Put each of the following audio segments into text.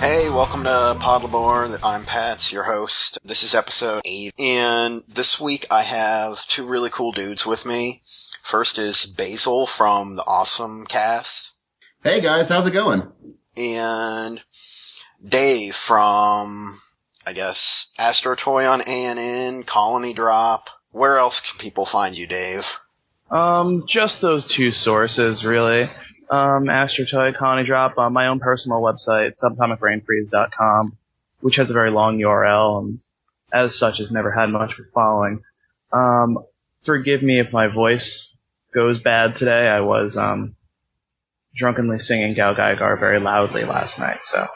Hey, welcome to Podlabor. I'm Pat, your host. This is episode 8, and this week I have two really cool dudes with me. First is Basil from the Awesome Cast. Hey guys, how's it going? And Dave from, I guess, Astro Toy on ANN, Colony Drop. Where else can people find you, Dave? Just those two sources, really. Astro Toy, Colony Drop, on my own personal website, subatomicbrainfreeze.com, which has a very long URL, and as such has never had much of a following. Forgive me if my voice goes bad today. I was, drunkenly singing Gal Gaigar very loudly last night, so.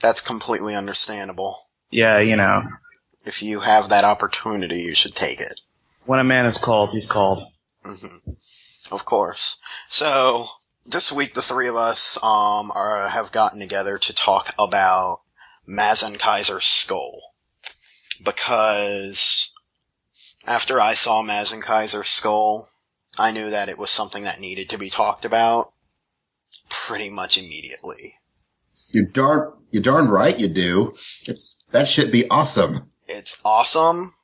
That's completely understandable. Yeah, you know. If you have that opportunity, you should take it. When a man is called, he's called. Mm-hmm. Of course. So, this week the three of us have gotten together to talk about Mazinkaiser SKL. Because after I saw Mazinkaiser SKL, I knew that it was something that needed to be talked about pretty much immediately. You darn right you do. That should be awesome. It's awesome,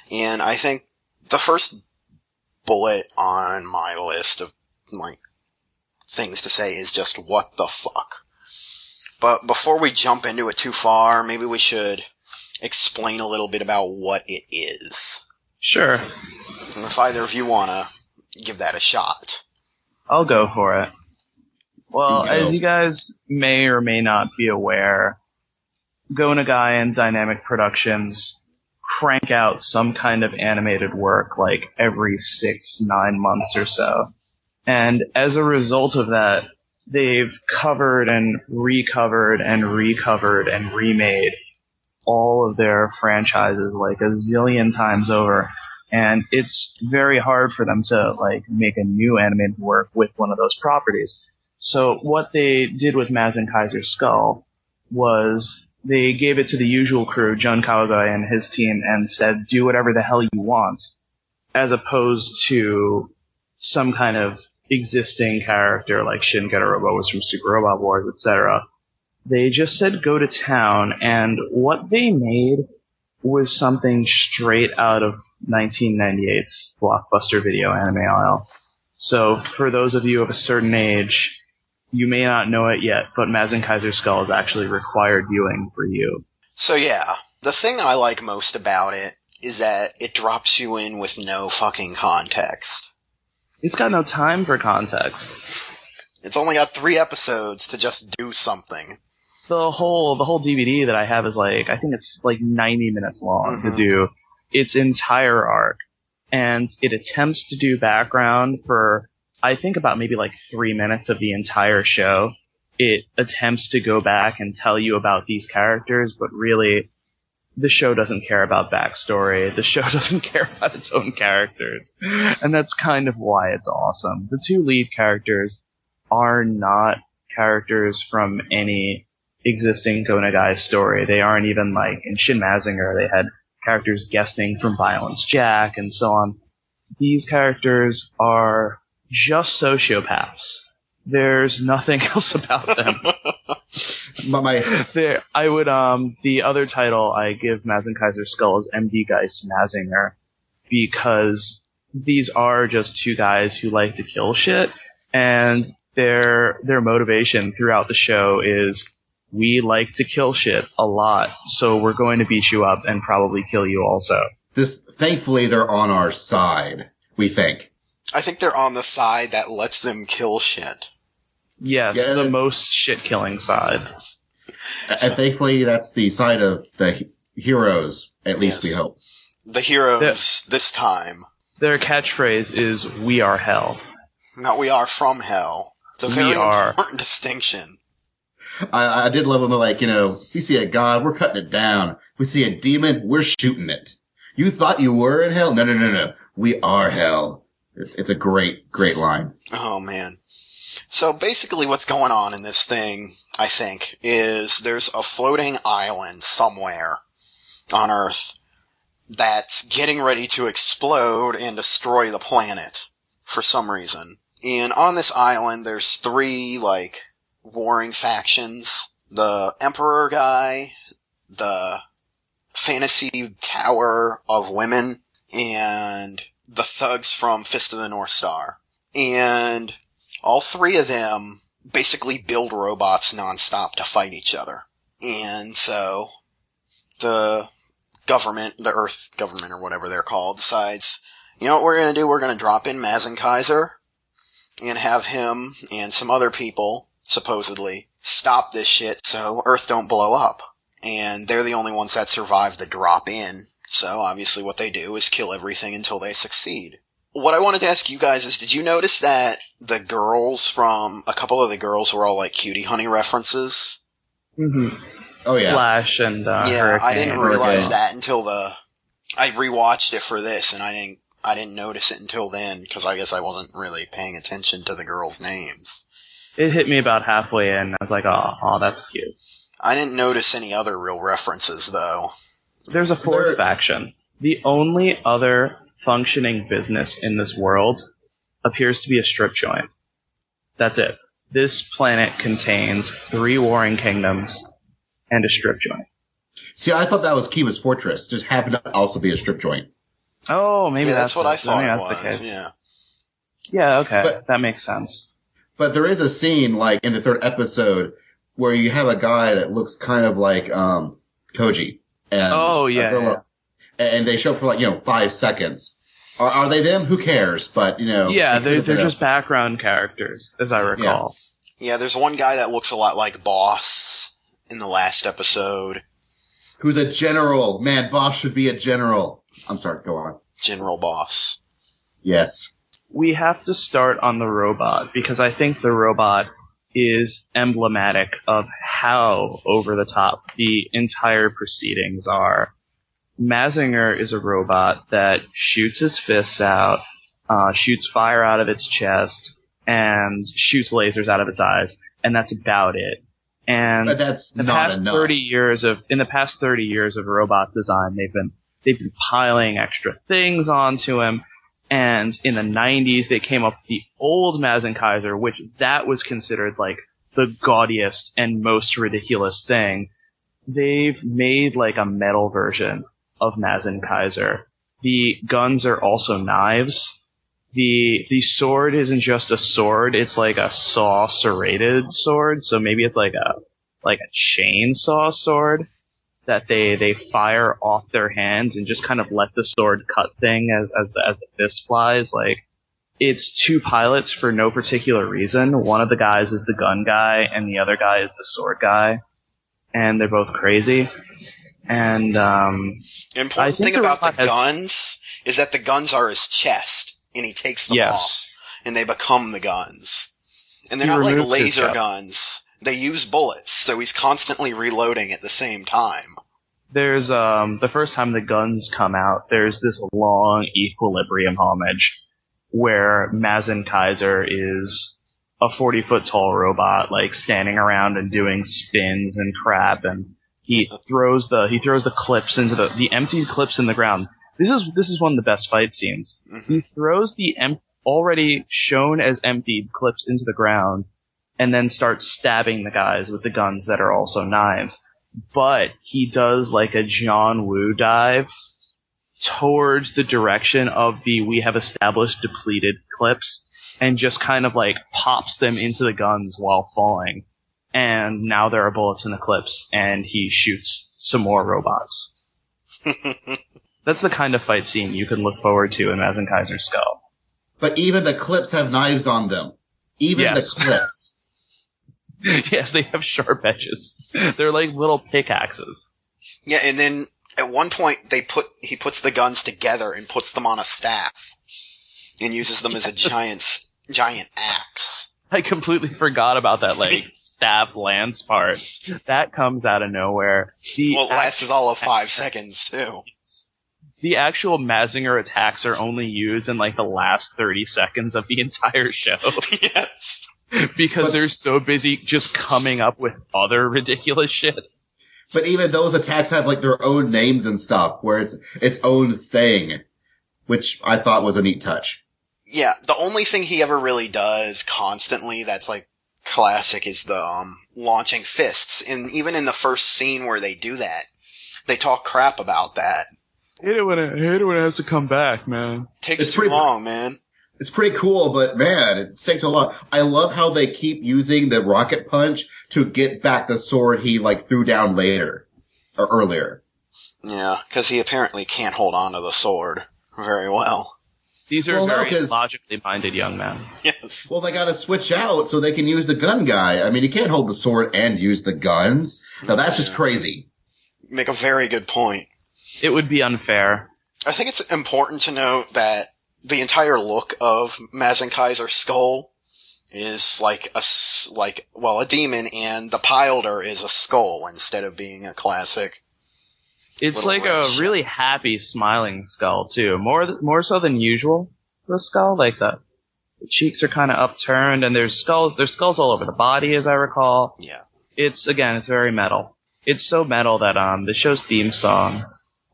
and I think the first bullet on my list of, things to say is just what the fuck. But before we jump into it too far, maybe we should explain a little bit about what it is. Sure. And if either of you want to give that a shot. I'll go for it. Well, as you guys may or may not be aware, Go Nagai and Dynamic Productions crank out some kind of animated work like every 6-9 months or so. And as a result of that, they've covered and recovered and recovered and remade all of their franchises like a zillion times over. And it's very hard for them to make a new animated work with one of those properties. So what they did with Mazinkaiser SKL was they gave it to the usual crew, Jun Kawagai and his team, and said, do whatever the hell you want, as opposed to some kind of existing character like Shin Getter-Robo was from Super Robot Wars, etc. They just said go to town, and what they made was something straight out of 1998's Blockbuster Video anime aisle. So for those of you of a certain age, you may not know it yet, but Mazinkaiser SKL is actually required viewing for you. So yeah, the thing I like most about it is that it drops you in with no fucking context. It's got no time for context. It's only got 3 episodes to just do something. The whole DVD that I have is I think it's 90 minutes long to do its entire arc. And it attempts to do background for, I think, about maybe 3 minutes of the entire show. It attempts to go back and tell you about these characters, but really, the show doesn't care about backstory. The show doesn't care about its own characters. And that's kind of why it's awesome. The 2 lead characters are not characters from any existing Go Nagai story. They aren't even in Shin Mazinger, they had characters guesting from Violence Jack and so on. These characters are just sociopaths. There's nothing else about them. The other title I give Mazinkaiser SKL is MD Geist Mazinger, because these are just 2 guys who like to kill shit, and their motivation throughout the show is, we like to kill shit a lot, so we're going to beat you up and probably kill you also. Thankfully, they're on our side, we think. I think they're on the side that lets them kill shit. Yes, yeah, the most shit-killing side. And thankfully, that's the side of the heroes, at least we hope. The heroes this time. Their catchphrase is, we are hell. Not we are from hell. It's a very important distinction. I did love when they're like, if we see a god, we're cutting it down. If we see a demon, we're shooting it. You thought you were in hell? No. We are hell. It's a great line. Oh, man. So basically what's going on in this thing, I think, is there's a floating island somewhere on Earth that's getting ready to explode and destroy the planet for some reason. And on this island, there's 3, warring factions. The Emperor guy, the Fantasy Tower of Women, and the thugs from Fist of the North Star. And all 3 of them basically build robots nonstop to fight each other. And so the government, the Earth government or whatever they're called, decides, you know what we're going to do? We're going to drop in Mazinkaiser and have him and some other people, supposedly, stop this shit so Earth don't blow up. And they're the only ones that survive the drop in. So obviously what they do is kill everything until they succeed. What I wanted to ask you guys is, did you notice that a couple of the girls were all Cutie Honey references? Mm-hmm. Oh yeah. Flash and Hurricane. I didn't realize that until I rewatched it for this, and I didn't notice it until then, because I guess I wasn't really paying attention to the girls' names. It hit me about halfway in. I was like, oh, that's cute. I didn't notice any other real references, though. There's a 4th faction. The only other functioning business in this world appears to be a strip joint. That's it. This planet contains 3 warring kingdoms and a strip joint. See, I thought that was Kiva's fortress. Just happened to also be a strip joint. Oh, maybe that's what I thought it was. the case. Yeah. Yeah, okay. That makes sense. But there is a scene, in the 3rd episode, where you have a guy that looks kind of like Koji. And and they show up for 5 seconds. Are they them? Who cares? But yeah, they're just background characters, as I recall. Yeah, there's one guy that looks a lot like Boss in the last episode. Who's a general. Man, Boss should be a general. I'm sorry, go on. General Boss. Yes. We have to start on the robot, because I think the robot is emblematic of how over the top the entire proceedings are. Mazinger is a robot that shoots his fists out, shoots fire out of its chest, and shoots lasers out of its eyes, and that's about it. And but that's in the not past enough. 30 years of robot design, they've been piling extra things onto him. And in the 90s, they came up with the old Mazinkaiser, which that was considered the gaudiest and most ridiculous thing. They've made a metal version of Mazinkaiser. The guns are also knives. The sword isn't just a sword, it's a saw serrated sword, so maybe it's like a chainsaw sword that they fire off their hands and just kind of let the sword cut thing as the fist flies. It's 2 pilots for no particular reason. One of the guys is the gun guy and the other guy is the sword guy. And they're both crazy. And important thing about the guns is that the guns are his chest, and he takes them off, and they become the guns. And they're not like laser guns. They use bullets, so he's constantly reloading at the same time. There's, the first time the guns come out, there's this long Equilibrium homage where Mazinkaiser is a 40-foot tall robot, standing around and doing spins and crap, and he throws the clips into the empty clips in the ground. This is one of the best fight scenes. Mm-hmm. He throws the already shown as emptied clips into the ground, and then starts stabbing the guys with the guns that are also knives. But he does a John Woo dive towards the direction of the we have established depleted clips, and just kind of pops them into the guns while falling. And now there are bullets in the clips, and he shoots some more robots. That's the kind of fight scene you can look forward to in Mazinkaiser's Skull. But even the clips have knives on them. Even the clips. Yes, they have sharp edges. They're like little pickaxes. Yeah, and then at one point he puts the guns together and puts them on a staff and uses them as a giant axe. I completely forgot about that. stab Lance part. That comes out of nowhere. It lasts all of 5 seconds, too. The actual Mazinger attacks are only used in, like, the last 30 seconds of the entire show. Yes. Because they're so busy just coming up with other ridiculous shit. But even those attacks have, like, their own names and stuff, where it's its own thing, which I thought was a neat touch. Yeah, the only thing he ever really does constantly that's, like, classic is the, launching fists. And even in the first scene where they do that, they talk crap about that. I hate it when it has to come back, man. Takes too long, man. It's pretty cool, but man, it takes a lot. I love how they keep using the rocket punch to get back the sword he, like, threw down later. Or earlier. Yeah, because he apparently can't hold on to the sword very well. These are very logically minded young men. Yes. Well, they gotta switch out so they can use the gun guy. I mean, you can't hold the sword and use the guns. Now, that's just crazy. You make a very good point. It would be unfair. I think it's important to note that the entire look of Mazinkaiser skull is like a demon, and the Pilder is a skull instead of being a classic. It's like a really happy, smiling skull too. More so than usual for a skull. Like the cheeks are kind of upturned, and there's skulls all over the body, as I recall. Yeah. It's very metal. It's so metal that the show's theme song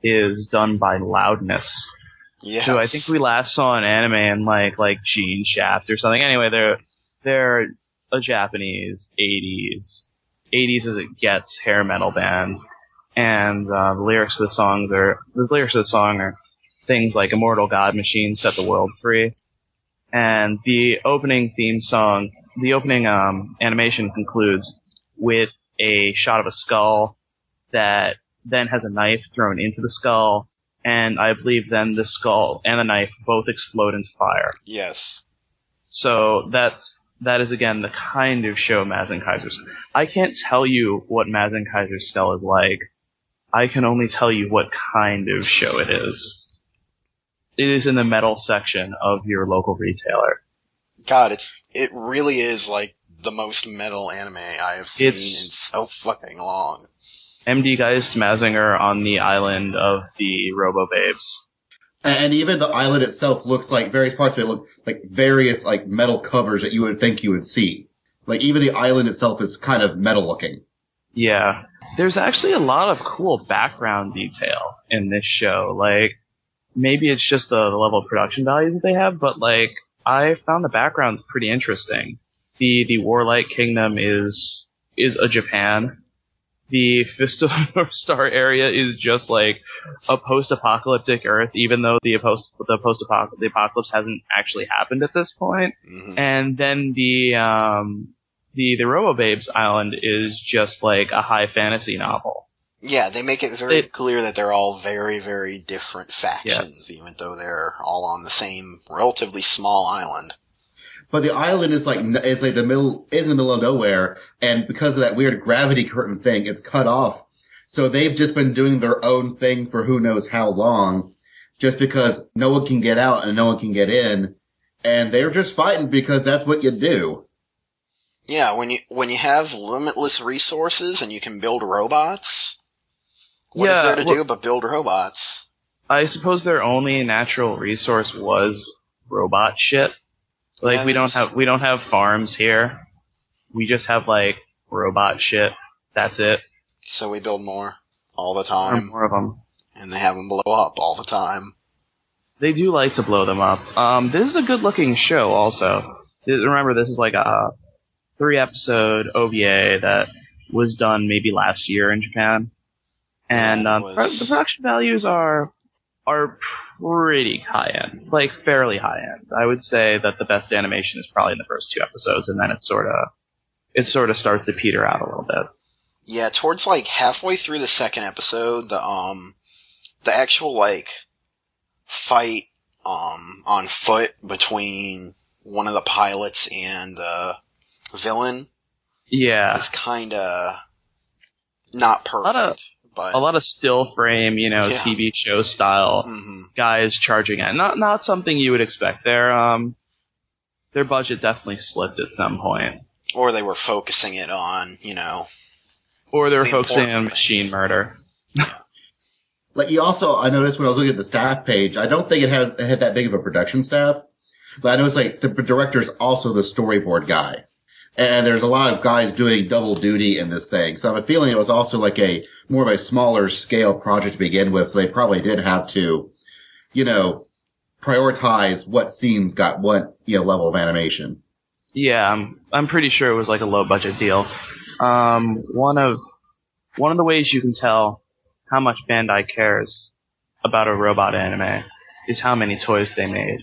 is done by Loudness. Yes. So I think we last saw an anime in like Gene Shaft or something. Anyway, they're a Japanese 80s as it gets hair metal band, and the lyrics of the song are things like "Immortal God Machine set the world free," and the opening animation concludes with a shot of a skull that then has a knife thrown into the skull. And I believe then the skull and the knife both explode into fire. Yes. So that is again the kind of show Mazinkaiser's. I can't tell you what Mazinkaiser's skull is like. I can only tell you what kind of show it is. It is in the metal section of your local retailer. God, it really is like the most metal anime I have seen in so fucking long. MD Geist Mazinger on the island of the Robo Babes. And even the island itself looks like various parts of it look like various like metal covers that you would think you would see. Like even the island itself is kind of metal looking. Yeah. There's actually a lot of cool background detail in this show. Like maybe it's just the level of production values that they have, but like I found the backgrounds pretty interesting. The Warlight Kingdom is a Japan. The Fist of the North Star area is just like a post-apocalyptic Earth, even though the apocalypse hasn't actually happened at this point. Mm-hmm. And then the Robo-Babes island is just like a high fantasy novel. Yeah, they make it very clear that they're all very, very different factions, even though they're all on the same relatively small island. But the island is in the middle of nowhere, and because of that weird gravity curtain thing, it's cut off. So they've just been doing their own thing for who knows how long, just because no one can get out and no one can get in, and they're just fighting because that's what you do. Yeah, when you have limitless resources and you can build robots, what is there to do but build robots? I suppose their only natural resource was robot shit. Like, we don't have farms here. We just have, like, robot shit. That's it. So we build more all the time. More of them. And they have them blow up all the time. They do like to blow them up. This is a good-looking show, also. Remember, this is like a 3-episode OVA that was done maybe last year in Japan. And the production values are pretty high-end, like fairly high-end. I would say that the best animation is probably in the first 2 episodes, and then it sort of starts to peter out a little bit. Yeah, towards like halfway through the second episode, the actual like fight on foot between one of the pilots and the villain, is kind of not perfect. A lot of still frame, TV show style guys charging at. Not something you would expect. Their budget definitely slipped at some point. Or they were focusing it on, Or they were focusing on machine murder. Yeah. Like, I noticed when I was looking at the staff page, I don't think it had that big of a production staff. But I noticed, like, the director's also the storyboard guy. And there's a lot of guys doing double duty in this thing. So I have a feeling it was also like more of a smaller scale project to begin with. So they probably did have to, prioritize what scenes got what, level of animation. Yeah, I'm pretty sure it was like a low budget deal. One of the ways you can tell how much Bandai cares about a robot anime is how many toys they made.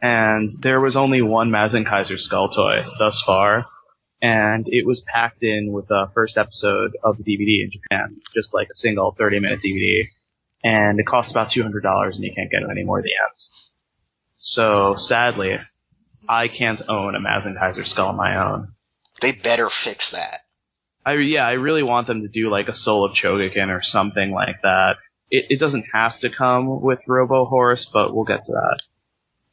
And there was only one Mazinkaiser Skull toy thus far, and it was packed in with the first episode of the DVD in Japan, just like a single 30-minute DVD, and it cost about $200 and you can't get it anymore at the end. So, sadly, I can't own a Mazinkaiser Skull on my own. They better fix that. I really want them to do like a Soul of Chogokin or something like that. It doesn't have to come with Robo Horse, but we'll get to that.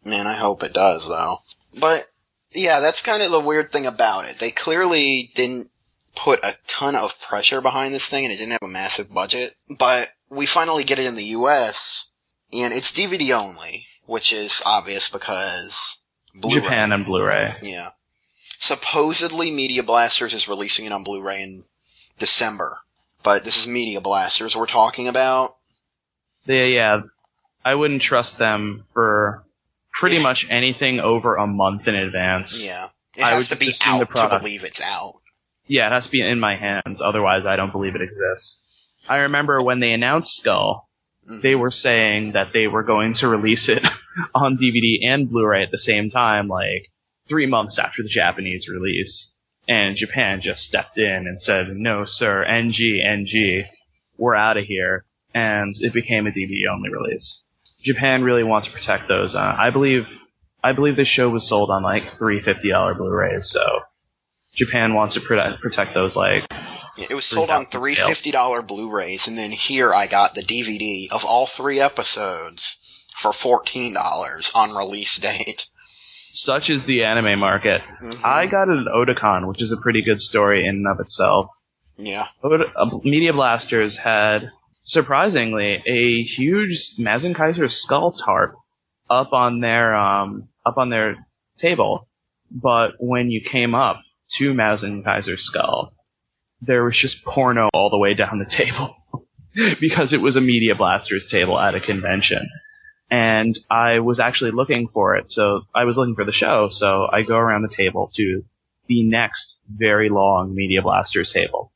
Man, I hope it does, though. But, yeah, that's kind of the weird thing about it. They clearly didn't put a ton of pressure behind this thing, and it didn't have a massive budget. But we finally get it in the US, and it's DVD only, which is obvious because Blu-ray. Japan and Blu-ray. Yeah. Supposedly, Media Blasters is releasing it on Blu-ray in December. But this is Media Blasters we're talking about. Yeah. I wouldn't trust them for pretty much anything over a month in advance. Yeah. It has to be out to believe it's out. Yeah, it has to be in my hands, otherwise I don't believe it exists. I remember when they announced Skull, they were saying that they were going to release it on DVD and Blu-ray at the same time, like 3 months after the Japanese release. And Japan just stepped in and said, no sir, NG, we're out of here. And it became a DVD-only release. Japan really wants to protect those. I believe this show was sold on like 3 $50 Blu-rays, so Japan wants to protect those like. Yeah, it was sold on 3 $50 Blu-rays, and then here I got the DVD of all 3 episodes for $14 on release date. Such is the anime market. Mm-hmm. I got it at Otakon, which is a pretty good story in and of itself. Yeah. Media Blasters had, surprisingly, a huge Mazinkaiser Skull tarp up on their table. But when you came up to Mazinkaiser Skull, there was just porno all the way down the table. Because it was a Media Blasters table at a convention. And I was actually looking for it, so I was looking for the show, so I go around the table to the next very long Media Blasters table.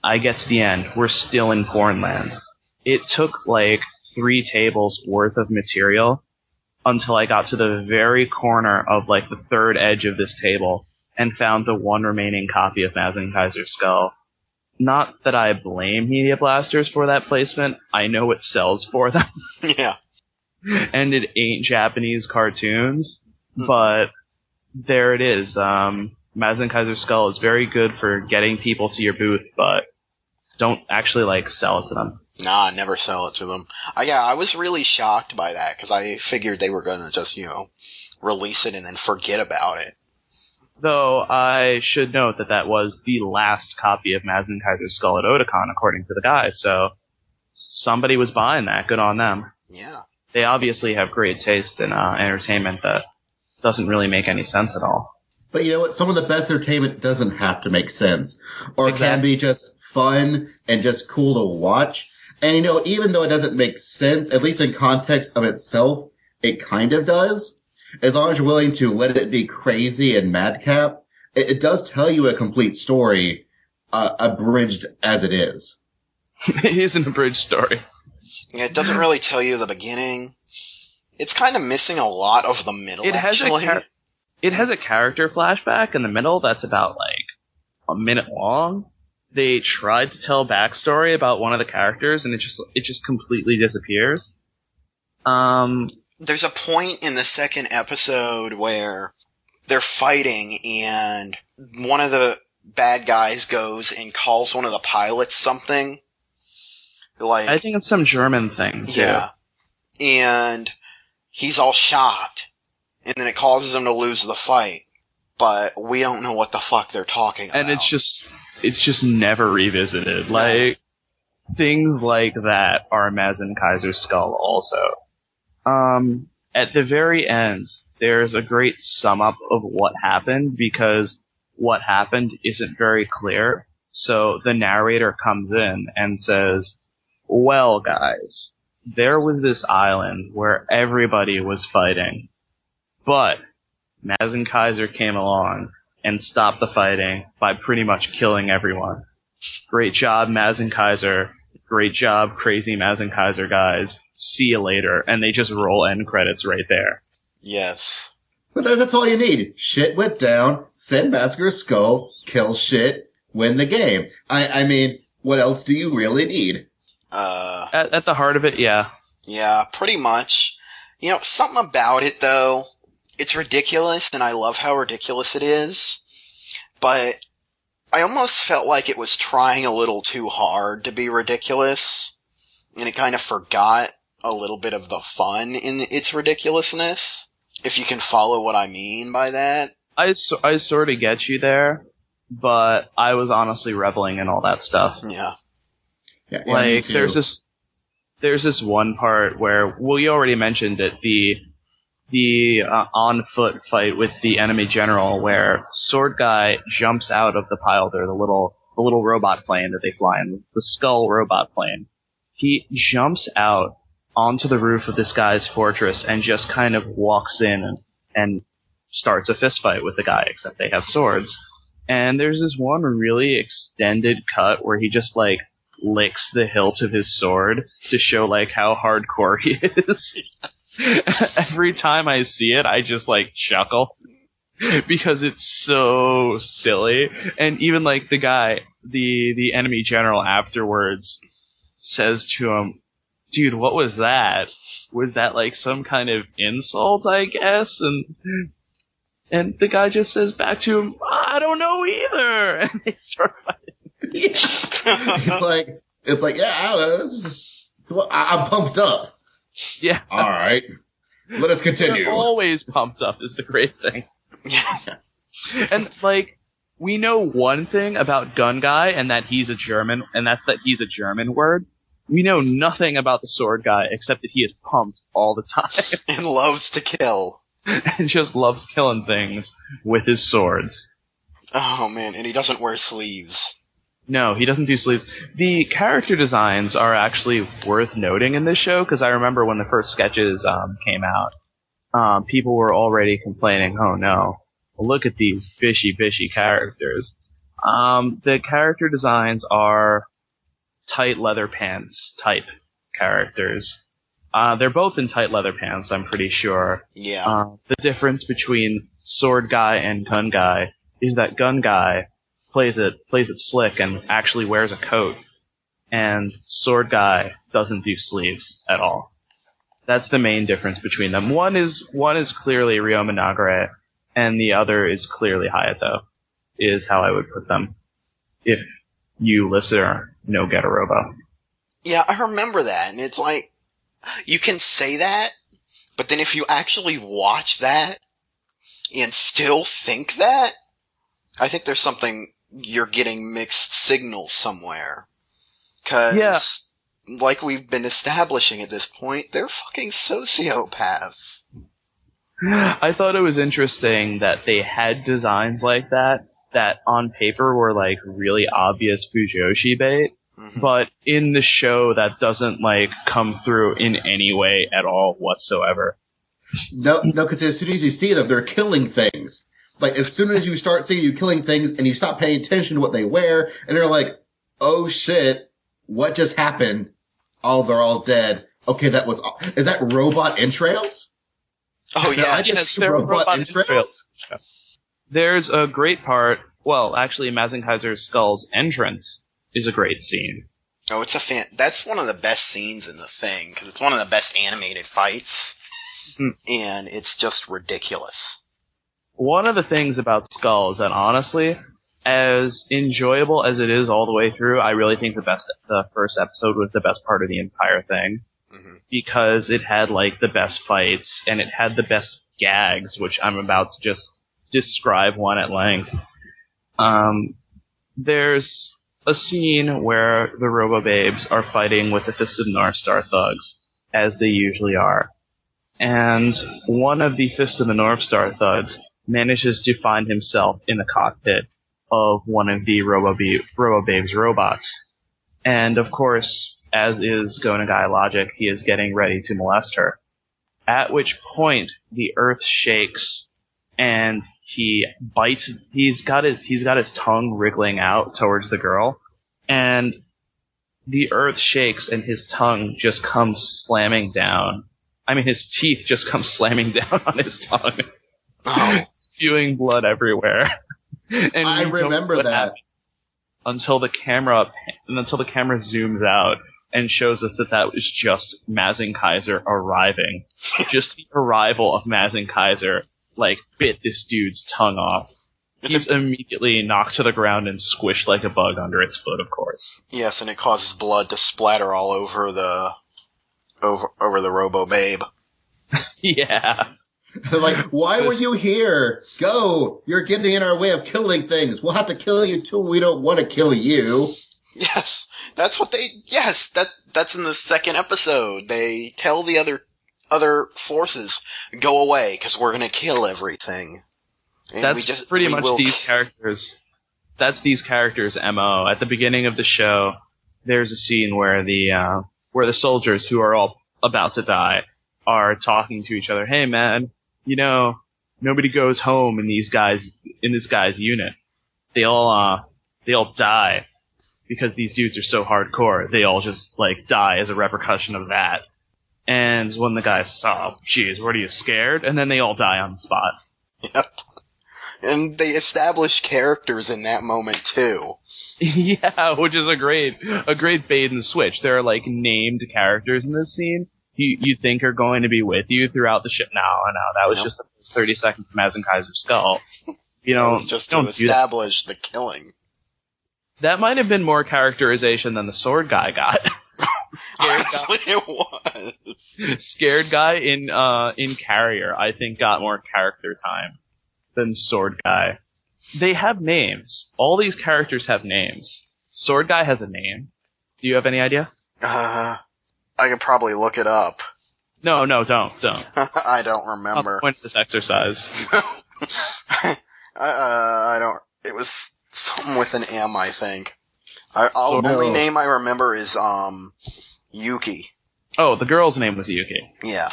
I get to the end. We're still in Pornland. It took like 3 tables worth of material until I got to the very corner of like the third edge of this table and found the one remaining copy of Mazinkaiser Skull. Not that I blame Media Blasters for that placement. I know it sells for them. Yeah. And it ain't Japanese cartoons, but there it is. Mazinkaiser Skull is very good for getting people to your booth, but don't actually, like, sell it to them. Nah, never sell it to them. I was really shocked by that, because I figured they were gonna just, release it and then forget about it. Though, I should note that was the last copy of Mazinkaiser Skull at Otakon, according to the guy, so somebody was buying that. Good on them. Yeah. They obviously have great taste in entertainment that doesn't really make any sense at all. But you know what? Some of the best entertainment doesn't have to make sense. Or it can be just fun and just cool to watch. And even though it doesn't make sense, at least in context of itself, it kind of does. As long as you're willing to let it be crazy and madcap, it does tell you a complete story, abridged as it is. It is an abridged story. Yeah, it doesn't really tell you the beginning. It's kind of missing a lot of the middle, actually. It has a character flashback in the middle that's about, like, a minute long. They tried to tell backstory about one of the characters, and it just completely disappears. There's a point in the second episode where they're fighting, and one of the bad guys goes and calls one of the pilots something. Like, I think it's some German thing, too. Yeah. And he's all shocked. And then it causes him to lose the fight. but we don't know what the fuck they're talking about. And it's just never revisited. Like, things like that are Mazinkaiser Skull also. At the very end, there's a great sum up of what happened, because what happened isn't very clear. So the narrator comes in and says, well, guys, there was this island where everybody was fighting, but Mazinkaiser came along and stopped the fighting by pretty much killing everyone. Great job, Mazinkaiser. Great job, crazy Mazinkaiser guys. See you later. And they just roll end credits right there. Yes. But that's all you need. Shit went down, send Massacre Skull, kill shit, win the game. I mean, what else do you really need? At the heart of it, yeah. Yeah, pretty much. You know, something about it, though, it's ridiculous, and I love how ridiculous it is, but I almost felt like it was trying a little too hard to be ridiculous, and it kind of forgot a little bit of the fun in its ridiculousness, if you can follow what I mean by that. I sort of get you there, but I was honestly reveling in all that stuff. Yeah. Yeah, like, there's this one part where, well, you already mentioned it, the on-foot fight with the enemy general, where Sword Guy jumps out of the pile there, the little robot plane that they fly in, the skull robot plane. He jumps out onto the roof of this guy's fortress and just kind of walks in and starts a fist fight with the guy, except they have swords. And there's this one really extended cut where he just, like, licks the hilt of his sword to show, like, how hardcore he is. Every time I see it, I just, like, chuckle. Because it's so silly. And even, like, the guy, the enemy general afterwards says to him, dude, what was that? Was that, like, some kind of insult, I guess? And the guy just says back to him, I don't know either! And they start fighting. Yeah. It's like, yeah, I don't know. I'm pumped up. Yeah. Alright. Let us continue. They're always pumped up is the great thing. Yes. And, like, we know one thing about Gun Guy, and that he's a German, and that's that he's a German word. We know nothing about the Sword Guy, except that he is pumped all the time. And loves to kill. And just loves killing things with his swords. Oh man, and he doesn't wear sleeves. No, he doesn't do sleeves. The character designs are actually worth noting in this show, because I remember when the first sketches came out, people were already complaining, oh no, look at these fishy characters. The character designs are tight leather pants type characters. They're both in tight leather pants, I'm pretty sure. Yeah. The difference between Sword Guy and Gun Guy is that Gun Guy plays it slick and actually wears a coat, and Sword Guy doesn't do sleeves at all. That's the main difference between them. One is clearly Ryoma Nagare, and the other is clearly Hayato, is how I would put them. If you listener know Getarobo. Yeah, I remember that, and it's like, you can say that, but then if you actually watch that and still think that, I think there's something, you're getting mixed signals somewhere. 'Cause, like we've been establishing at this point, they're fucking sociopaths. I thought it was interesting that they had designs like that on paper were like really obvious Fujoshi bait. Mm-hmm. But in the show, that doesn't, like, come through in any way at all whatsoever. No, because as soon as you see them, they're killing things. Like, as soon as you start seeing you killing things and you stop paying attention to what they wear, and they're like, oh shit, what just happened? Oh, they're all dead. Okay, is that robot entrails? Oh yeah, yes, they're robot entrails. There's a great part, well, actually, Mazinkaiser Skull's entrance is a great scene. Oh, it's that's one of the best scenes in the thing, because it's one of the best animated fights, and it's just ridiculous. One of the things about Skull is that, honestly, as enjoyable as it is all the way through, I really think the first episode was the best part of the entire thing, because it had, like, the best fights, and it had the best gags, which I'm about to just describe one at length. There's a scene where the Robo-Babes are fighting with the Fisted North Star thugs, as they usually are. And one of the Fist of the North Star thugs manages to find himself in the cockpit of one of the Robo-Babes robots. And of course, as is Go Nagai logic, he is getting ready to molest her. At which point, the earth shakes, and he bites. He's got his tongue wriggling out towards the girl, and the earth shakes, and his tongue just comes slamming down. I mean, his teeth just come slamming down on his tongue, spewing blood everywhere. And I remember that until the camera zooms out and shows us that was just Mazinkaiser arriving. Just the arrival of Mazinkaiser, bit this dude's tongue off. He's immediately knocked to the ground and squished like a bug under its foot, of course. Yes, and it causes blood to splatter all over the Robo-Babe. Yeah. Why were you here? Go! You're getting in our way of killing things. We'll have to kill you too. We don't want to kill you. Yes, that's in the second episode. They tell the other forces, go away, because we're gonna kill everything. And that's pretty much these characters. That's these characters' MO. At the beginning of the show, there's a scene where the soldiers who are all about to die are talking to each other. Hey man, nobody goes home in this guy's unit. They all die because these dudes are so hardcore. They all just die as a repercussion of that. And when the guy says, "Oh, geez, what are you scared?" And then they all die on the spot. Yep. And they establish characters in that moment too. Yeah, which is a great bait and switch. There are named characters in this scene you think are going to be with you throughout the shit. No, that was just the first 30 seconds of Mazinkaiser's skull. That was just to establish the killing. That might have been more characterization than the sword guy got. Honestly, it was. Scared guy in Carrier, I think, got more character time than sword guy. They have names. All these characters have names. Sword guy has a name. Do you have any idea? I could probably look it up. No, don't. I don't remember. I'll point this exercise. I don't. It was something with an M, I think. Only name I remember is Yuki. Oh, the girl's name was Yuki. Yeah.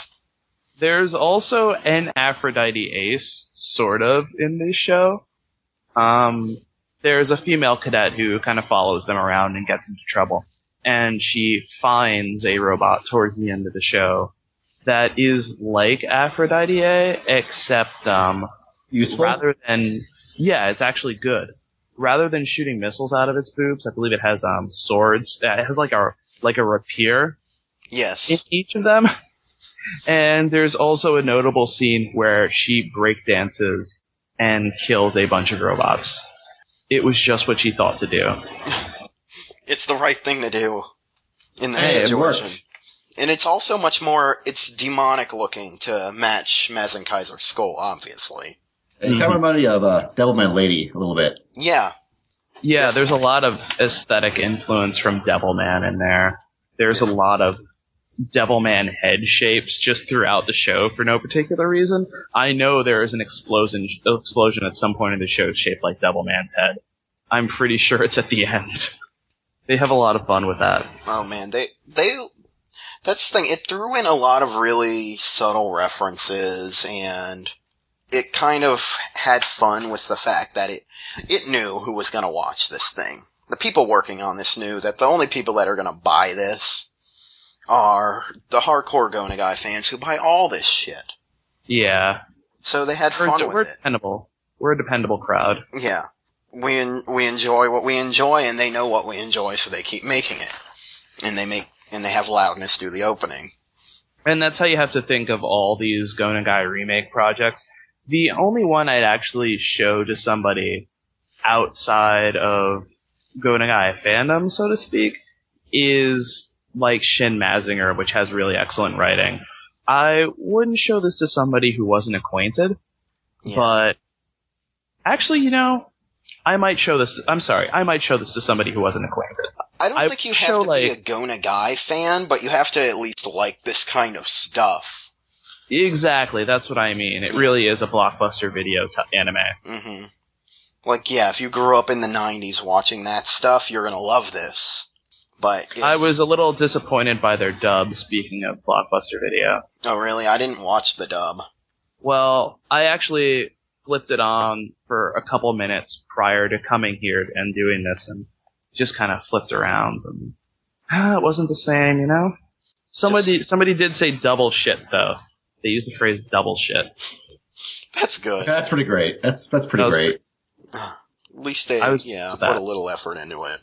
There's also an Aphrodite ace, sort of, in this show. There's a female cadet who kind of follows them around and gets into trouble. And she finds a robot towards the end of the show that is like Aphrodite, except, useful? It's actually good. Rather than shooting missiles out of its boobs, I believe it has, swords. It has like a rapier. Yes. In each of them. And there's also a notable scene where she breakdances and kills a bunch of robots. It was just what she thought to do. It's the right thing to do in that situation. And it's also it's demonic looking to match Mazinkaiser's skull, obviously. It kind of reminded me of Devilman Lady a little bit. Yeah. Yeah, definitely. There's a lot of aesthetic influence from Devilman in there. There's a lot of Devilman head shapes just throughout the show for no particular reason. I know there is an explosion at some point in the show shaped like Devilman's head. I'm pretty sure it's at the end. They have a lot of fun with that. Oh man, that's the thing. It threw in a lot of really subtle references, and it kind of had fun with the fact that it knew who was going to watch this thing. The people working on this knew that the only people that are going to buy this are the hardcore Go Nagai fans who buy all this shit. Yeah. So they had fun with it. We're dependable. We're a dependable crowd. Yeah. We enjoy what we enjoy, and they know what we enjoy, so they keep making it. And they have Loudness do the opening. And that's how you have to think of all these Go Nagai remake projects. The only one I'd actually show to somebody outside of Go Nagai fandom, so to speak, is like Shin Mazinger, which has really excellent writing. I wouldn't show this to somebody who wasn't acquainted, but Actually, I might show this to somebody who wasn't acquainted. I don't think you have to be a Go Nagai fan, but you have to at least like this kind of stuff. Exactly, that's what I mean. It really is a blockbuster video anime. Mm-hmm. Like, yeah, if you grew up in the 90s watching that stuff, you're gonna love this. But I was a little disappointed by their dub, speaking of blockbuster video. Oh, really? I didn't watch the dub. Well, I actually flipped it on for a couple minutes prior to coming here and doing this, and just kind of flipped around, and it wasn't the same, Somebody did say double shit, though. They used the phrase double shit. That's good. That's pretty great. That's pretty great. At least they, put a little effort into it.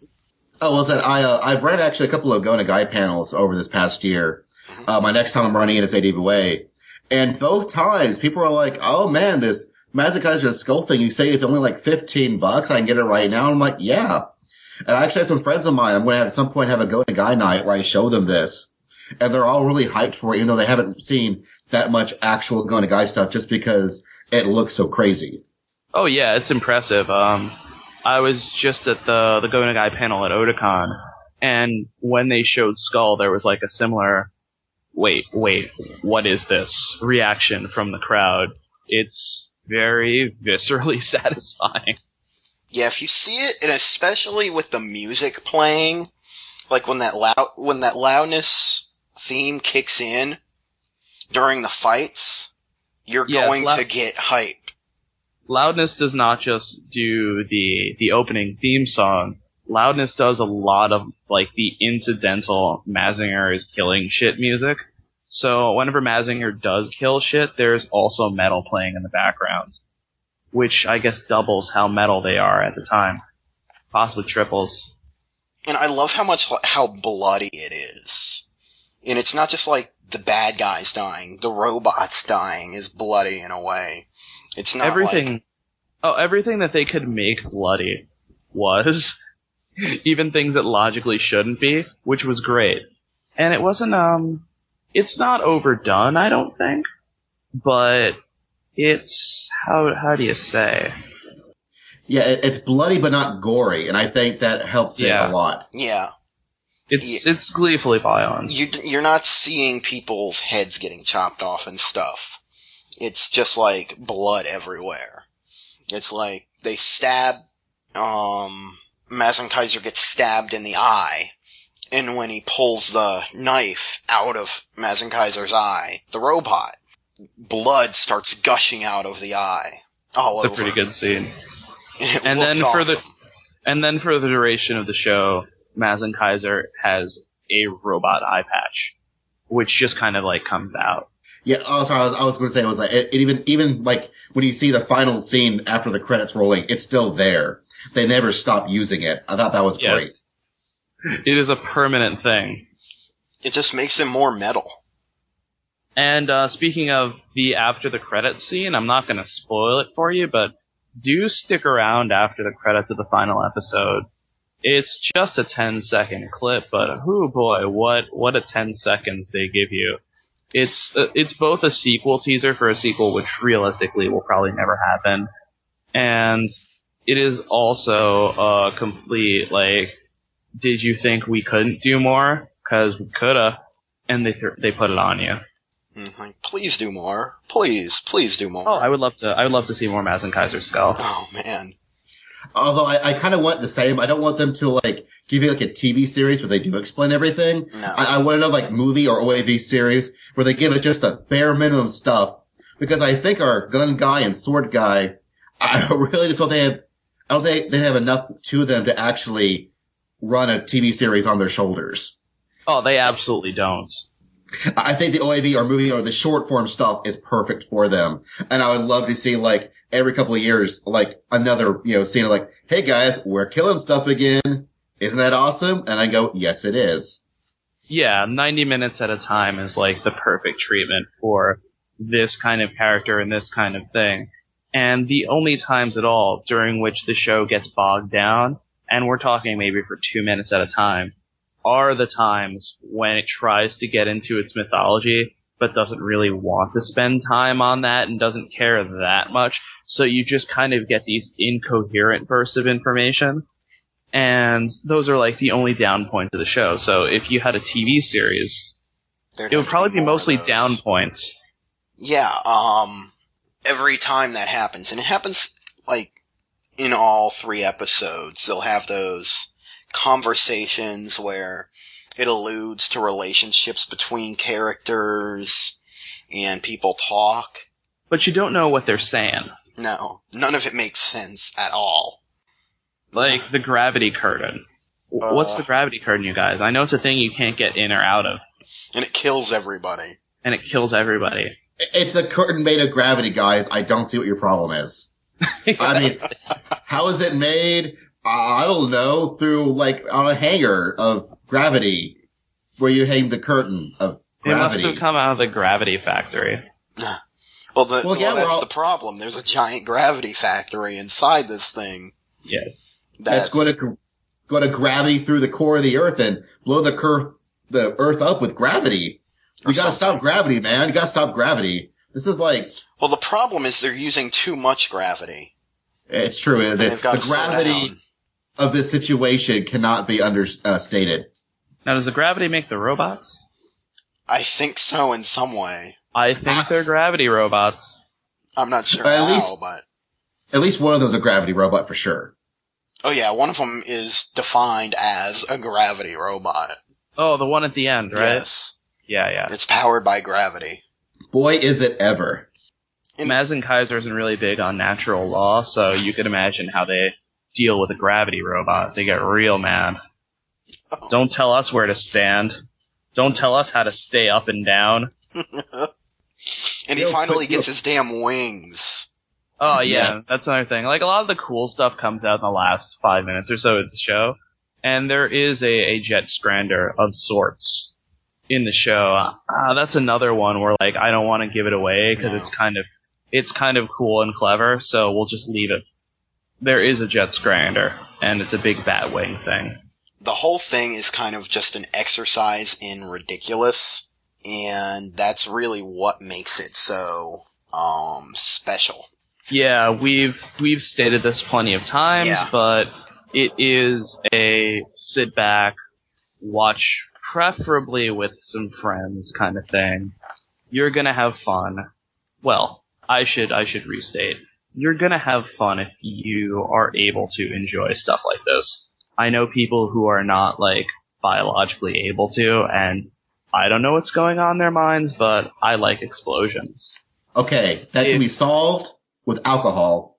Oh, well, said I've read actually a couple of Go Nagai panels over this past year. Mm-hmm. My next time I'm running it is ADWA. And both times people are like, oh man, this Mazinkaiser SKL thing, you say it's only like $15. I can get it right now. And I'm like, yeah. And I actually have some friends of mine. I'm going to have at some point have a Go Nagai night where I show them this. And they're all really hyped for it, even though they haven't seen that much actual Go Nagai stuff just because it looks so crazy. Oh yeah, it's impressive. I was just at the Go Nagai panel at Otakon, and when they showed Skull, there was like a similar, wait, what is this? Reaction from the crowd. It's very viscerally satisfying. Yeah, if you see it, and especially with the music playing, like when that loudness theme kicks in during the fights, you're going to get hype. Loudness does not just do the opening theme song. Loudness does a lot of, like, the incidental Mazinger is killing shit music. So whenever Mazinger does kill shit, there's also metal playing in the background, which I guess doubles how metal they are at the time. Possibly triples. And I love how bloody it is. And it's not just like the bad guys dying, the robots dying is bloody in a way. It's not everything that they could make bloody was. Even things that logically shouldn't be, which was great. And it wasn't, it's not overdone, I don't think. But it's, how do you say? Yeah, it's bloody but not gory, and I think that helps it a lot. Yeah. It's gleefully violent. You're not seeing people's heads getting chopped off and stuff. It's just like blood everywhere. It's like they stab, Mazinkaiser gets stabbed in the eye, and when he pulls the knife out of Mazinkaiser's eye, the robot, blood starts gushing out of the eye. All over. It's a pretty good scene. And then for the duration of the show, Mazinkaiser has a robot eye patch, which just kind of like comes out. Yeah, I was going to say, it was like, it even like, when you see the final scene after the credits rolling, it's still there. They never stop using it. I thought that was great. It is a permanent thing. It just makes him more metal. And, speaking of the after the credits scene, I'm not gonna spoil it for you, but do stick around after the credits of the final episode. It's just a 10-second clip, but oh boy, what a 10 seconds they give you. It's both a sequel teaser for a sequel, which realistically will probably never happen, and it is also a complete, like, did you think we couldn't do more? 'Cause we coulda, and they put it on you. Mm-hmm. Please do more. Please do more. Oh, I would love to see more Mazinkaiser SKL. Oh man. Although I kind of want the same. I don't want them to like give you like a TV series where they do explain everything. No. I want to know like movie or OAV series where they give it just the bare minimum stuff. Because I think our gun guy and sword guy, I really just don't think they have enough to them to actually run a TV series on their shoulders. Oh, they absolutely don't. I think the OAV or movie or the short form stuff is perfect for them. And I would love to see like every couple of years, like another, scene of like, hey guys, we're killing stuff again. Isn't that awesome? And I go, yes, it is. Yeah, 90 minutes at a time is like the perfect treatment for this kind of character and this kind of thing. And the only times at all during which the show gets bogged down, and we're talking maybe for 2 minutes at a time, are the times when it tries to get into its mythology but doesn't really want to spend time on that and doesn't care that much. So you just kind of get these incoherent bursts of information. And those are like the only down points of the show. So if you had a TV series, it would probably be mostly down points. Yeah, every time that happens, and it happens, like, in all 3 episodes, they'll have those conversations where it alludes to relationships between characters, and people talk. But you don't know what they're saying. No, none of it makes sense at all. Like the gravity curtain. What's the gravity curtain, you guys? I know it's a thing you can't get in or out of. And it kills everybody. It's a curtain made of gravity, guys. I don't see what your problem is. I mean, how is it made? I don't know. Through, like, on a hanger of gravity where you hang the curtain of gravity. It must have come out of the gravity factory. Well, that's the problem. There's a giant gravity factory inside this thing. Yes. That's going to gravity through the core of the Earth and blow the Earth up with gravity. You gotta stop gravity, man. You gotta stop gravity. This is like... Well, the problem is they're using too much gravity. It's true. The gravity of this situation cannot be understated. Now, does the gravity make the robots? I think so in some way. I think they're gravity robots. I'm not sure how, but... At least one of them's a gravity robot for sure. Oh yeah, one of them is defined as a gravity robot. Oh, the one at the end, right? Yes. Yeah. It's powered by gravity. Boy, is it ever. Mazinkaiser isn't really big on natural law, so you can imagine how they deal with a gravity robot. They get real mad. Oh. Don't tell us where to stand. Don't tell us how to stay up and down. And he finally gets his damn wings. Oh, yeah, yes. That's another thing. Like, a lot of the cool stuff comes out in the last 5 minutes or so of the show, and there is a jet scrander of sorts in the show. That's another one where, like, I don't want to give it away, because it's kind of cool and clever, so we'll just leave it. There is a jet scrander, and it's a big Batwing thing. The whole thing is kind of just an exercise in ridiculous, and that's really what makes it so, special. Yeah, we've stated this plenty of times, but it is a sit back, watch, preferably with some friends kind of thing. You're gonna have fun. Well, I should restate. You're gonna have fun if you are able to enjoy stuff like this. I know people who are not, like, biologically able to, and I don't know what's going on in their minds, but I like explosions. Okay, that can be solved with alcohol.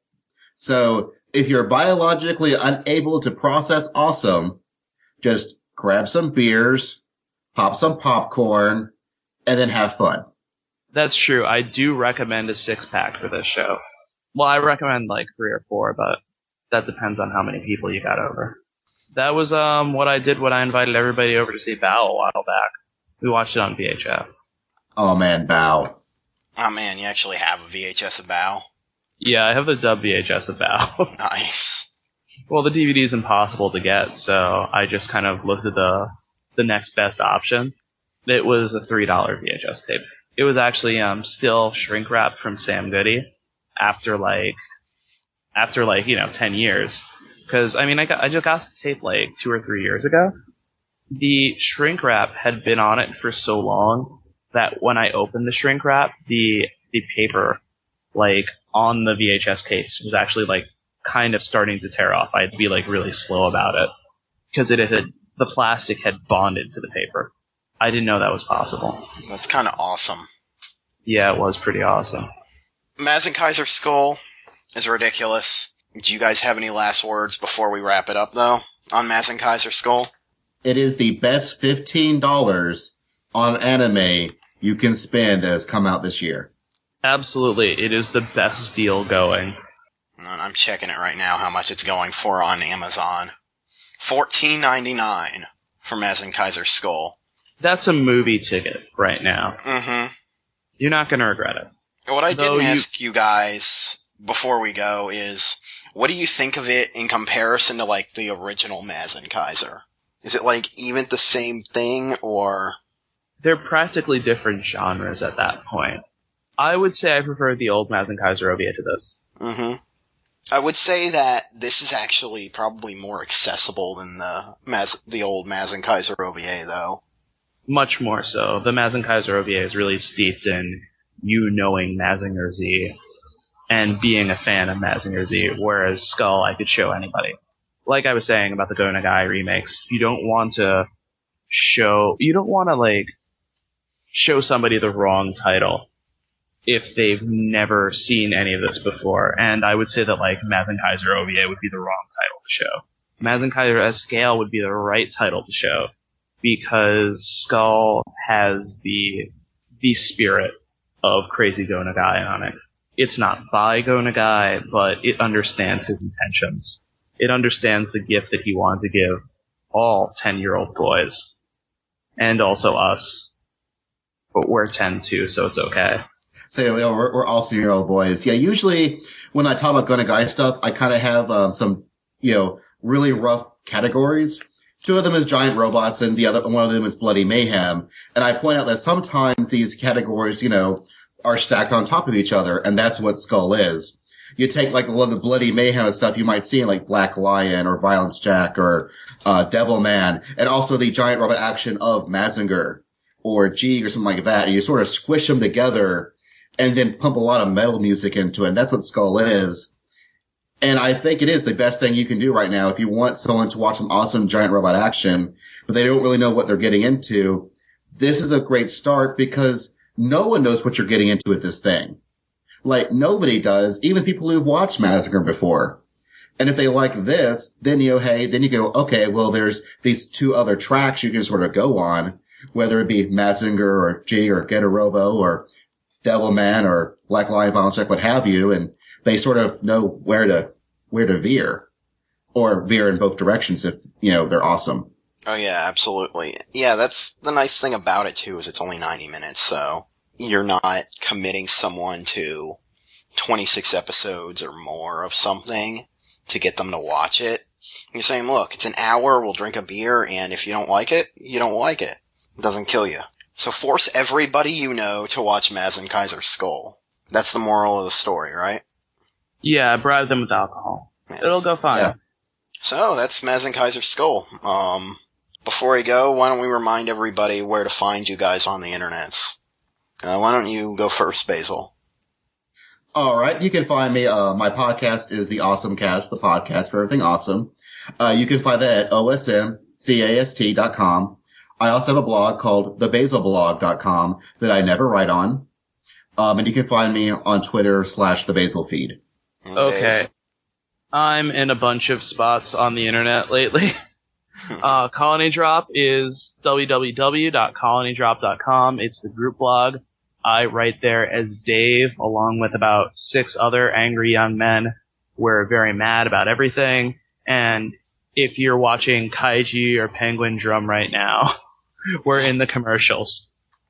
So, if you're biologically unable to process awesome, just grab some beers, pop some popcorn, and then have fun. That's true. I do recommend a 6-pack for this show. Well, I recommend like 3 or 4, but that depends on how many people you got over. That was what I did when I invited everybody over to see Bao a while back. We watched it on VHS. Oh man, Bao. Oh man, you actually have a VHS of Bao? Yeah, I have the dub VHS of Bao. Nice. Well, the DVD is impossible to get, so I just kind of looked at the next best option. It was a $3 VHS tape. It was actually still shrink wrapped from Sam Goody after 10 years. Because I just got the tape like 2 or 3 years ago. The shrink wrap had been on it for so long that when I opened the shrink wrap, the paper like on the VHS tapes was actually like kind of starting to tear off. I had to be like really slow about it because the plastic had bonded to the paper. I didn't know that was possible. That's kind of awesome. Yeah, it was pretty awesome. Mazinkaiser Skull is ridiculous. Do you guys have any last words before we wrap it up, though, on Mazinkaiser Skull? It is the best $15 on anime you can spend that has come out this year. Absolutely. It is the best deal going. I'm checking it right now, how much it's going for on Amazon. $14.99 for Mazinkaiser Skull. That's a movie ticket right now. Mm-hmm. You're not going to regret it. What I didn't ask you guys before we go is, what do you think of it in comparison to, like, the original Mazinkaiser? Is it, like, even the same thing, or...? they're practically different genres at that point. I would say I prefer the old Mazinkaiser OVA to this. Mm-hmm. I would say that this is actually probably more accessible than the old Mazinkaiser OVA, though. Much more so. The Mazinkaiser OVA is really steeped in you knowing Mazinger Z and being a fan of Mazinger Z, whereas Skull I could show anybody. Like I was saying about the Go Nagai remakes, you don't want to show somebody the wrong title if they've never seen any of this before. And I would say that like Mazinkaiser OVA would be the wrong title to show. Mazinkaiser SKL would be the right title to show because Skull has the spirit of Crazy Go Nagai on it. It's not by Go Nagai, but it understands his intentions. It understands the gift that he wanted to give all 10-year-old boys. And also us. But we're 10 too, so it's okay. So, we're all 10-year-old boys. Yeah, usually when I talk about Go Nagai stuff, I kind of have some, really rough categories. Two of them is giant robots and one of them is bloody mayhem. And I point out that sometimes these categories, are stacked on top of each other, and that's what Skull is. You take like a lot of bloody mayhem stuff you might see in like Black Lion or Violence Jack or Devil Man, and also the giant robot action of Mazinger or Jeeg or something like that, and you sort of squish them together and then pump a lot of metal music into it, and that's what Skull is. And I think it is the best thing you can do right now if you want someone to watch some awesome giant robot action, but they don't really know what they're getting into. This is a great start because no one knows what you're getting into with this thing. Like, nobody does, even people who've watched Mazinger before. And if they like this, then then you go, okay, well, there's these two other tracks you can sort of go on, whether it be Mazinger or G or Get a Robo or Devilman or Black Lion, Violence Check, what have you, and they sort of know where to veer. Or veer in both directions if, they're awesome. Oh yeah, absolutely. Yeah, that's the nice thing about it too, is it's only 90 minutes, so you're not committing someone to 26 episodes or more of something to get them to watch it. You're saying, look, it's an hour, we'll drink a beer, and if you don't like it, you don't like it. It doesn't kill you. So force everybody you know to watch Mazinkaiser Skull. That's the moral of the story, right? Yeah, bribe them with alcohol. Yes. It'll go fine. Yeah. So, that's Mazinkaiser Skull. Before we go, why don't we remind everybody where to find you guys on the internets? Why don't you go first, Basil? Alright, you can find me, my podcast is The Awesome Cast, the podcast for everything awesome. You can find that at osmcast.com. I also have a blog called thebasilblog.com that I never write on. And you can find me on Twitter /thebasilfeed. Okay. I'm in a bunch of spots on the internet lately. Colony Drop is www.colonydrop.com. It's the group blog. I write there as Dave, along with about 6 other angry young men. We're very mad about everything. And if you're watching Kaiji or Penguin Drum right now, we're in the commercials.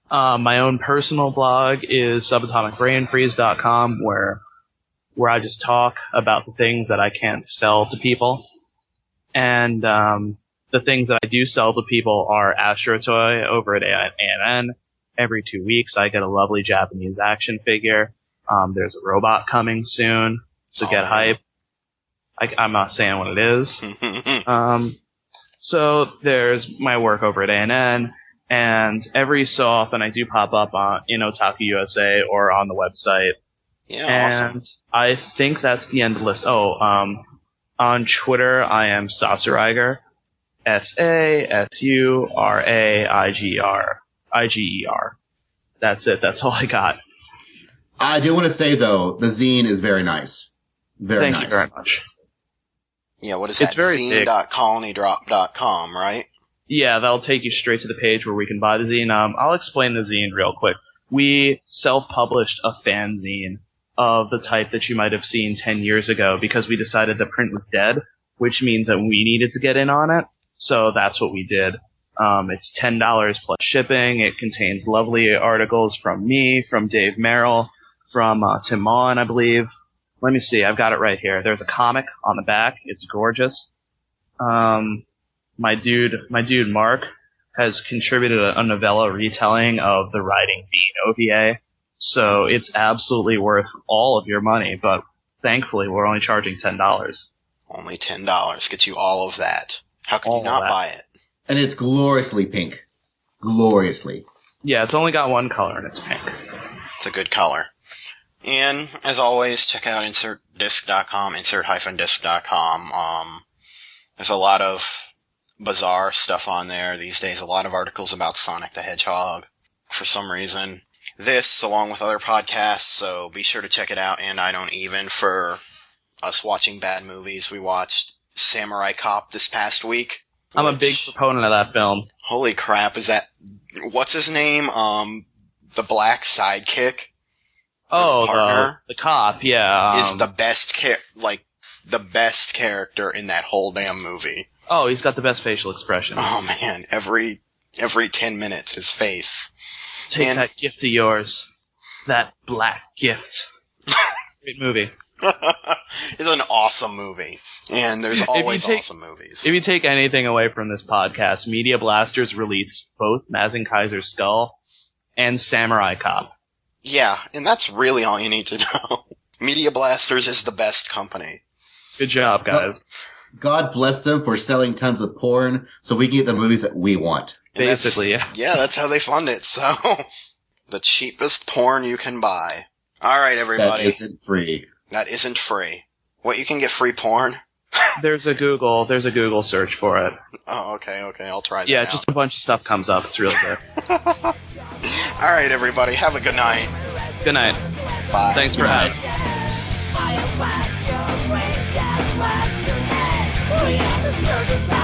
My own personal blog is subatomicbrainfreeze.com, where I just talk about the things that I can't sell to people. And the things that I do sell to people are Astro Toy over at ANN. Every 2 weeks I get a lovely Japanese action figure. There's a robot coming soon, so get hype. I'm not saying what it is. So there's my work over at ANN, and every so often I do pop up in Otaku USA or on the website. Yeah, and awesome. I think that's the end of the list. On Twitter I am Sasuriger. SASURAIGER. That's it. That's all I got. I do want to say, though, the zine is very nice. Very nice. Thank you very much. Yeah, what is that? Zine.colonydrop.com, right? Yeah, that'll take you straight to the page where we can buy the zine. I'll explain the zine real quick. We self-published a fanzine of the type that you might have seen 10 years ago because we decided that print was dead, which means that we needed to get in on it. So that's what we did. It's $10 plus shipping. It contains lovely articles from me, from Dave Merrill, from Tim Maughan, I believe. Let me see. I've got it right here. There's a comic on the back. It's gorgeous. My dude Mark has contributed a novella retelling of the Riding Bean OVA. So it's absolutely worth all of your money, but thankfully we're only charging $10. Only $10 gets you all of that. How could you not buy it? And it's gloriously pink. Gloriously. Yeah, it's only got one color and it's pink. It's a good color. And, as always, check out insertdisc.com, insert-disc.com. There's a lot of bizarre stuff on there these days, a lot of articles about Sonic the Hedgehog, for some reason. This, along with other podcasts, so be sure to check it out, and I Don't Even, for us watching bad movies. We watched Samurai Cop this past week. I'm a big proponent of that film. Holy crap, is that... What's his name? The black sidekick? Oh, the cop, yeah. Is the best the best character in that whole damn movie. Oh, he's got the best facial expression. Oh man, every 10 minutes, his face. Take that gift of yours. That black gift. Great movie. It's an awesome movie. And there's always awesome movies. If you take anything away from this podcast, Media Blasters released both Mazinkaiser SKL and Samurai Cop. Yeah, and that's really all you need to know. Media Blasters is the best company. Good job, guys. God bless them for selling tons of porn so we can get the movies that we want. Basically, yeah. Yeah, that's how they fund it, so... The cheapest porn you can buy. Alright, everybody. That isn't free. That isn't free. What, you can get free porn? There's a Google search for it. Oh, okay, I'll try that Yeah, out. just a bunch of stuff comes up. It's really good. Alright, everybody, have a good night. Good night. Bye. Thanks for having me. We are the circus.